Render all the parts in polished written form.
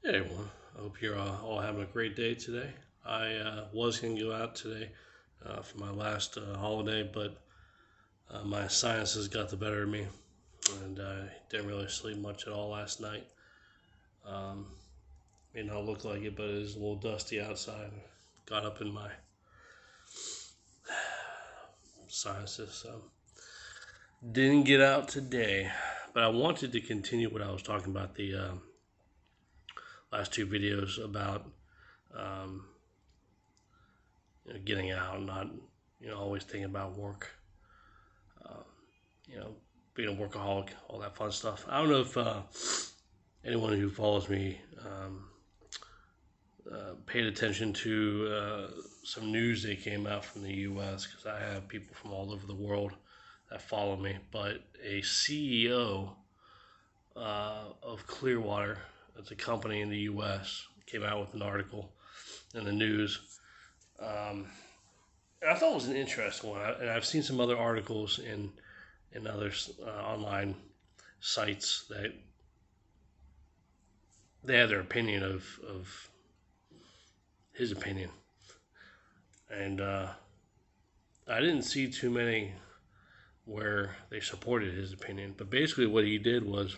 Hey everyone, I hope you're all having a great day today. I was going to go out today for my last holiday, but my sinuses got the better of me, and I didn't really sleep much at all last night. Um, May not look like it, but it is a little dusty outside. Got up in my sinuses, so didn't get out today. But I wanted to continue what I was talking about the last two videos about um, getting out, not always thinking about work, um, you know, being a workaholic, all that fun stuff. I don't know if anyone who follows me paid attention to some news that came out from the U.S. because I have people from all over the world that follow me. But a CEO of Clearwater, that's a company in the U.S., came out with an article in the news. And I thought it was an interesting one, and I've seen some other articles in other online sites that they had their opinion of his opinion, and I didn't see too many where they supported his opinion. But basically, what he did was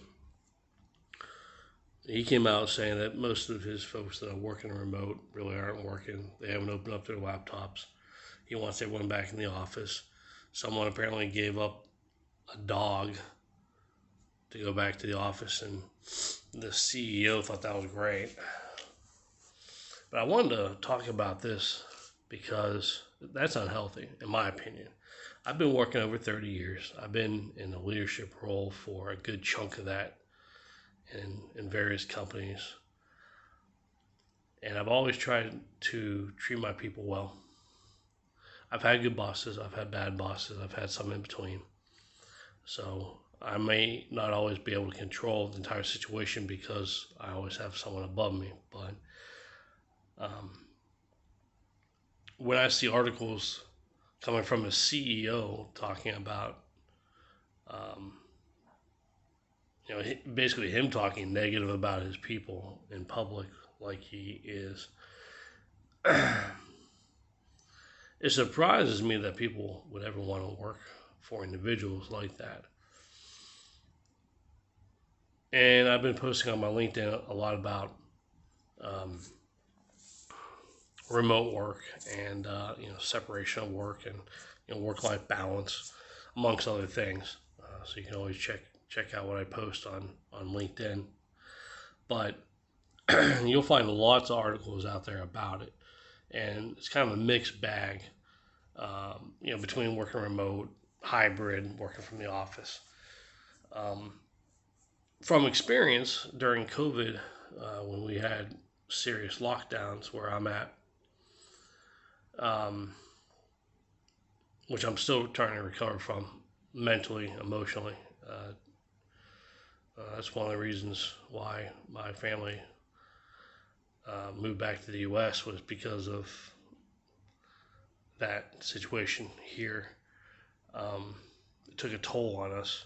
he came out saying that most of his folks that are working remote really aren't working. They haven't opened up their laptops. He wants everyone back in the office. Someone apparently gave up a dog to go back to the office, and the CEO thought that was great. But I wanted to talk about this because that's unhealthy, in my opinion. I've been working over 30 years. I've been in a leadership role for a good chunk of that in various companies. And I've always tried to treat my people well. I've had good bosses, I've had bad bosses, I've had some in between. So I may not always be able to control the entire situation because I always have someone above me. But when I see articles coming from a CEO talking about, basically him talking negative about his people in public like he is, it surprises me that people would ever want to work for individuals like that. And I've been posting on my LinkedIn a lot about remote work and separation of work and work-life balance, amongst other things. So you can always check out what I post on LinkedIn. But you'll find lots of articles out there about it, and it's kind of a mixed bag. Between working remote, hybrid, working from the office. From experience during COVID, when we had serious lockdowns where I'm at, which I'm still trying to recover from mentally, emotionally. That's one of the reasons why my family moved back to the U.S. was because of that situation here. It took a toll on us.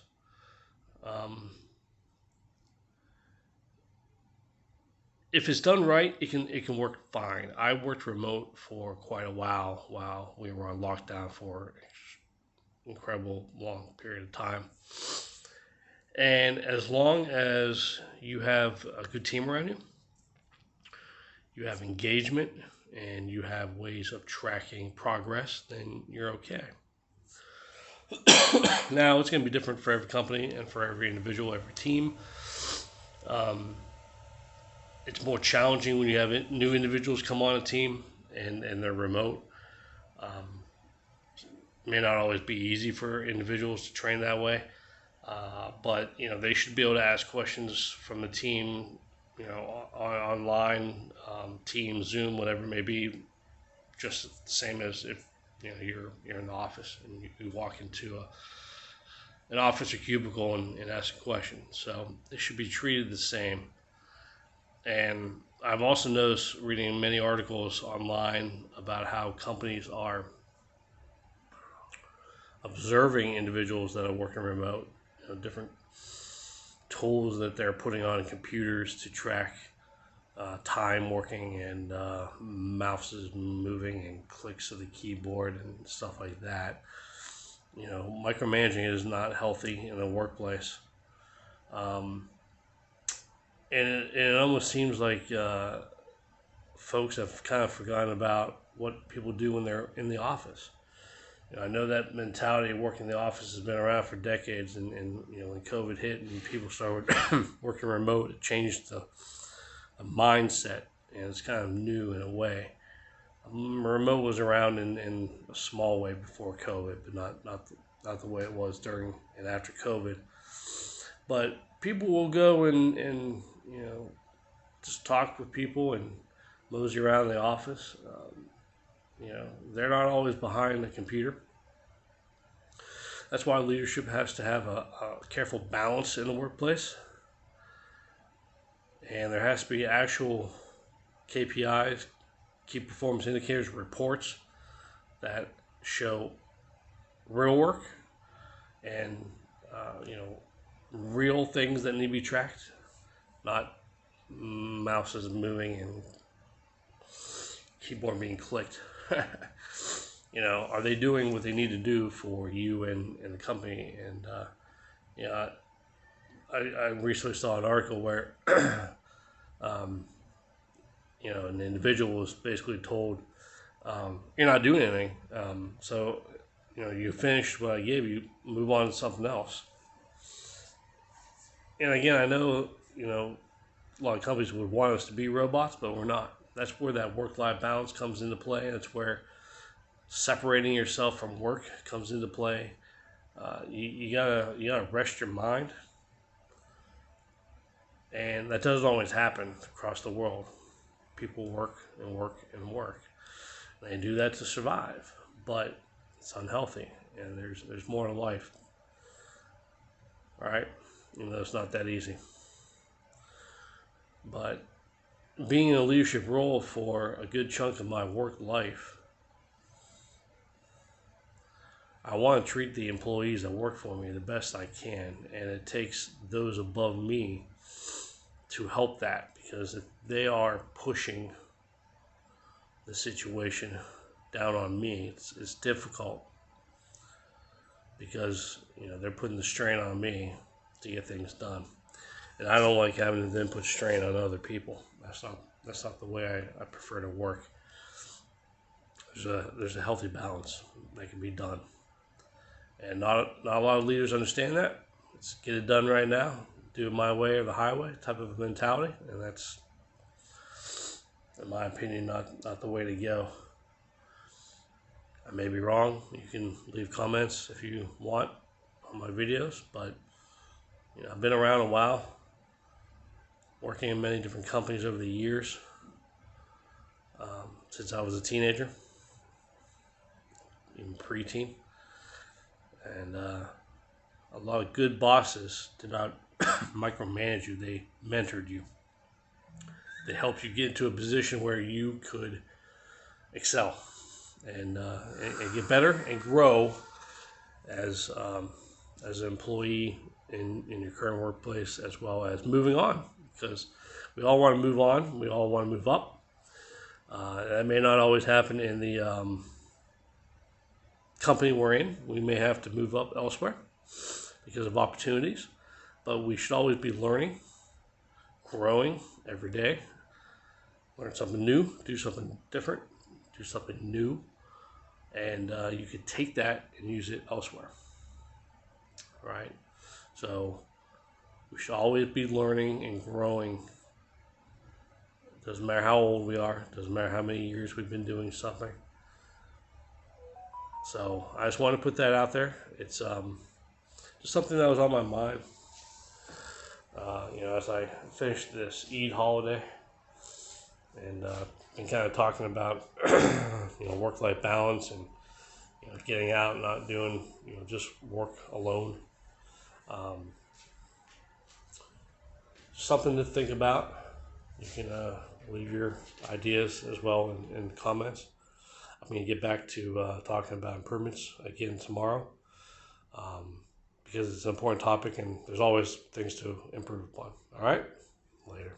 If it's done right, it can work fine. I worked remote for quite a while we were on lockdown for an incredible long period of time. And as long as you have a good team around you, you have engagement, and you have ways of tracking progress, then you're okay. Now, it's going to be different for every company and for every individual, every team. It's more challenging when you have new individuals come on a team and they're remote. It may not always be easy for individuals to train that way, but they should be able to ask questions from the team, online, Teams, Zoom, whatever it may be, just the same as if you're in the office and you walk into an office or cubicle and ask a question. So they should be treated the same. And I've also noticed, reading many articles online, about how companies are observing individuals that are working remote, different tools that they're putting on computers to track time working and mouses moving and clicks of the keyboard and stuff like that. Micromanaging is not healthy in a workplace. And it almost seems like folks have kind of forgotten about what people do when they're in the office. I know that mentality of working in the office has been around for decades, and when COVID hit and people started working remote, it changed the mindset, and it's kind of new in a way. Remote was around in a small way before COVID, but not the way it was during and after COVID. But people will go and just talk with people and mosey around the office. They're not always behind the computer. That's why leadership has to have a careful balance in the workplace. And there has to be actual KPIs, key performance indicators, reports that show real work and, real things that need to be tracked, not mouses moving and keyboard being clicked. Are they doing what they need to do for you and the company? And I recently saw an article where an individual was basically told, you're not doing anything, so you finished what I gave you, move on to something else. And again, I know a lot of companies would want us to be robots, but we're not. That's where that work-life balance comes into play. That's where separating yourself from work comes into play. You gotta rest your mind, and that doesn't always happen across the world. People work and work and work. They do that to survive, but it's unhealthy, and there's more to life. All right, it's not that easy. But being in a leadership role for a good chunk of my work life, I want to treat the employees that work for me the best I can, and it takes those above me to help that, because if they are pushing the situation down on me, it's difficult, because they're putting the strain on me to get things done, and I don't like having to then put strain on other people. That's not the way I prefer to work. There's a healthy balance that can be done, and not a lot of leaders understand that. Let's get it done right now, do it my way or the highway type of mentality, and that's, in my opinion, not the way to go. I may be wrong. You can leave comments if you want on my videos, but I've been around a while, working in many different companies over the years, since I was a teenager, even preteen, and a lot of good bosses did not micromanage you. They mentored you. They helped you get into a position where you could excel and get better and grow as an employee in your current workplace, as well as moving on, because we all want to move on. We all want to move up. That may not always happen in the company we're in. We may have to move up elsewhere because of opportunities, but we should always be learning, growing every day, learn something new, do something different, do something new, and you could take that and use it elsewhere, right? So we should always be learning and growing. Doesn't matter how old we are, doesn't matter how many years we've been doing something. So I just want to put that out there. It's just something that was on my mind. As I finished this Eid holiday, and been kind of talking about work-life balance and getting out, and not doing just work alone. Something to think about. You can leave your ideas as well in comments. I'm going to get back to talking about improvements again tomorrow, because it's an important topic and there's always things to improve upon. All right? Later.